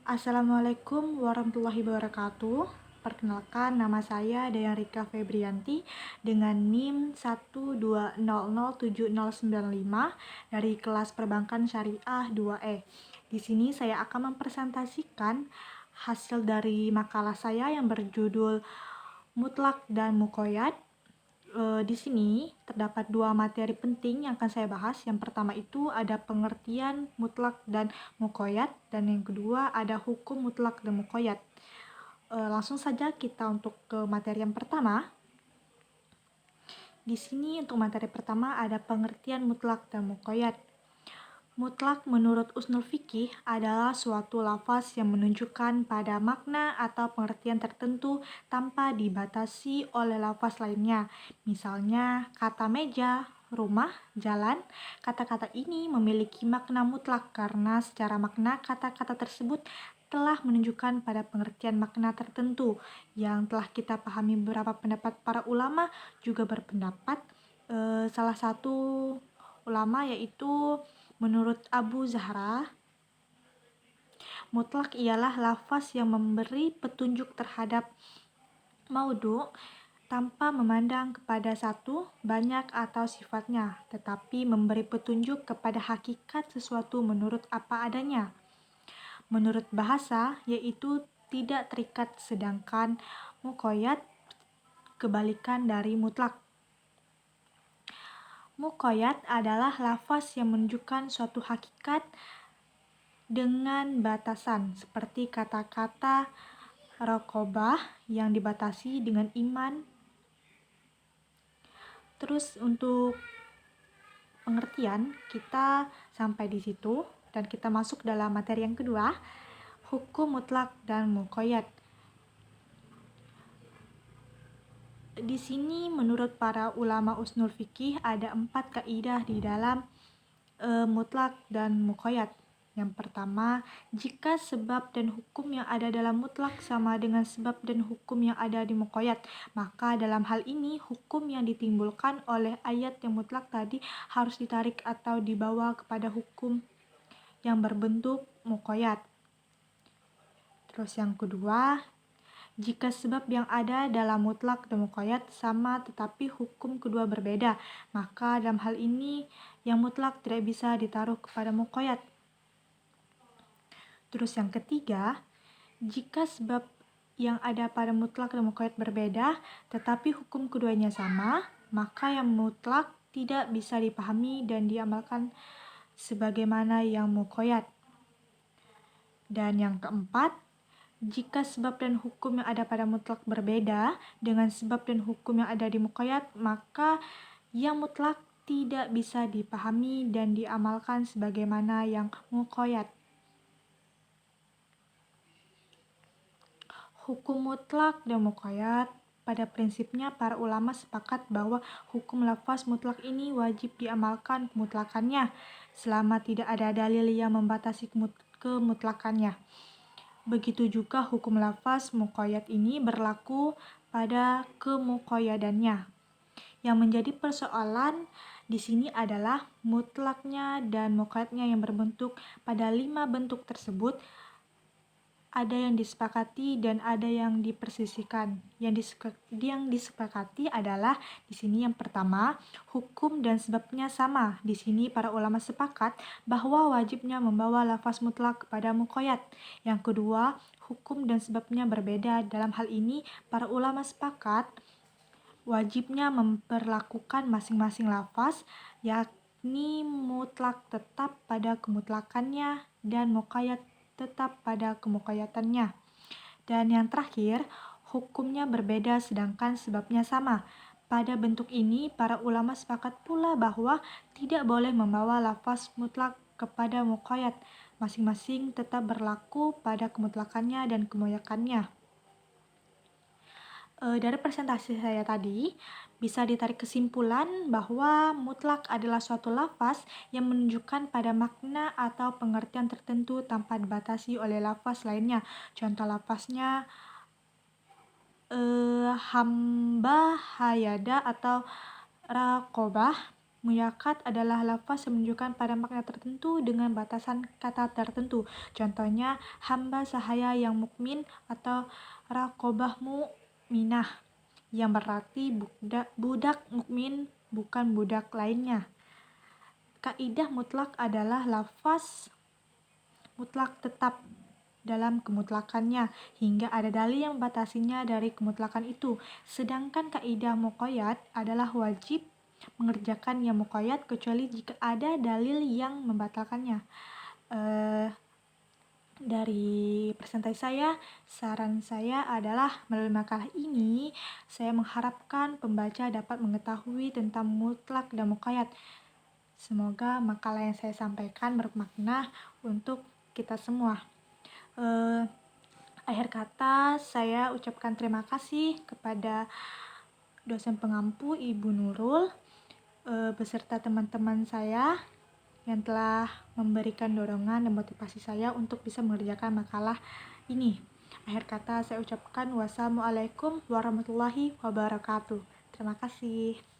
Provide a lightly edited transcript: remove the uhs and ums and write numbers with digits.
Assalamualaikum warahmatullahi wabarakatuh. Perkenalkan, nama saya Dayan Rika Febrianti dengan NIM 1200795 dari kelas Perbankan Syariah 2E. Di sini saya akan mempresentasikan hasil dari makalah saya yang berjudul Mutlak dan Muqayyad. Di sini terdapat dua materi penting yang akan saya bahas. Yang pertama itu ada pengertian mutlak dan muqayyad, dan yang kedua ada hukum mutlak dan muqayyad. Langsung saja kita untuk ke materi yang pertama. Di sini untuk materi pertama ada pengertian mutlak dan muqayyad. Mutlak menurut usul fikih adalah suatu lafaz yang menunjukkan pada makna atau pengertian tertentu tanpa dibatasi oleh lafaz lainnya. Misalnya kata meja, rumah, jalan. Kata-kata ini memiliki makna mutlak karena secara makna kata-kata tersebut telah menunjukkan pada pengertian makna tertentu. Yang telah kita pahami beberapa pendapat para ulama juga berpendapat salah satu ulama yaitu menurut Abu Zahra, mutlak ialah lafaz yang memberi petunjuk terhadap maudhu tanpa memandang kepada satu, banyak atau sifatnya, tetapi memberi petunjuk kepada hakikat sesuatu menurut apa adanya. Menurut bahasa, yaitu tidak terikat, sedangkan muqayyad kebalikan dari mutlak. Muqayyad adalah lafaz yang menunjukkan suatu hakikat dengan batasan, seperti kata-kata raqabah yang dibatasi dengan iman. Terus untuk pengertian kita sampai di situ dan kita masuk dalam materi yang kedua, hukum mutlak dan muqayyad. Di sini menurut para ulama usul fikih ada 4 kaidah di dalam mutlak dan muqayyad. Yang pertama, jika sebab dan hukum yang ada dalam mutlak sama dengan sebab dan hukum yang ada di muqayyad, maka dalam hal ini hukum yang ditimbulkan oleh ayat yang mutlak tadi harus ditarik atau dibawa kepada hukum yang berbentuk muqayyad. Terus yang kedua, jika sebab yang ada dalam mutlak dan muqayyad sama tetapi hukum kedua berbeda, maka dalam hal ini yang mutlak tidak bisa ditaruh kepada muqayyad. Terus yang ketiga, jika sebab yang ada pada mutlak dan muqayyad berbeda tetapi hukum keduanya sama, maka yang mutlak tidak bisa dipahami dan diamalkan sebagaimana yang muqayyad. Dan yang keempat, jika sebab dan hukum yang ada pada mutlak berbeda dengan sebab dan hukum yang ada di muqayyad, maka yang mutlak tidak bisa dipahami dan diamalkan sebagaimana yang muqayyad. Hukum mutlak dan muqayyad, pada prinsipnya para ulama sepakat bahwa hukum lafaz mutlak ini wajib diamalkan kemutlakannya selama tidak ada dalil yang membatasi kemutlakannya. Begitu juga hukum lafaz muqayyad ini berlaku pada kemuqayyadannya. Yang menjadi persoalan di sini adalah mutlaknya dan muqayyadnya yang berbentuk pada 5 bentuk tersebut. Ada yang disepakati dan ada yang dipersisihkan. Yang disepakati adalah di sini yang pertama, hukum dan sebabnya sama. Di sini para ulama sepakat bahwa wajibnya membawa lafaz mutlak kepada muqayyad. Yang kedua, hukum dan sebabnya berbeda. Dalam hal ini para ulama sepakat wajibnya memperlakukan masing-masing lafaz, yakni mutlak tetap pada kemutlakannya dan muqayyad tetap pada kemuqayyadannya. Dan yang terakhir, hukumnya berbeda sedangkan sebabnya sama. Pada bentuk ini, para ulama sepakat pula bahwa tidak boleh membawa lafaz mutlak kepada muqayyad. Masing-masing tetap berlaku pada kemutlakannya dan kemuqayyadannya. Dari presentasi saya tadi, bisa ditarik kesimpulan bahwa mutlak adalah suatu lafaz yang menunjukkan pada makna atau pengertian tertentu tanpa dibatasi oleh lafaz lainnya. Contoh lafaznya hamba, hayada, atau raqobah. Muyakat adalah lafaz yang menunjukkan pada makna tertentu dengan batasan kata tertentu. Contohnya, hamba sahaya yang mukmin atau raqobah mukminah, yang berarti budak mukmin, bukan budak lainnya. Kaidah mutlak adalah lafaz mutlak tetap dalam kemutlakannya hingga ada dalil yang membatasinya dari kemutlakan itu. Sedangkan kaidah muqayyad adalah wajib mengerjakan yang muqayyad kecuali jika ada dalil yang membatalkannya. Dari presentasi saya, saran saya adalah melalui makalah ini saya mengharapkan pembaca dapat mengetahui tentang mutlak dan muqayyad. Semoga makalah yang saya sampaikan bermakna untuk kita semua. Akhir kata, saya ucapkan terima kasih kepada dosen pengampu Ibu Nurul beserta teman-teman saya yang telah memberikan dorongan dan motivasi saya untuk bisa mengerjakan makalah ini. Akhir kata, saya ucapkan wassalamualaikum warahmatullahi wabarakatuh. Terima kasih.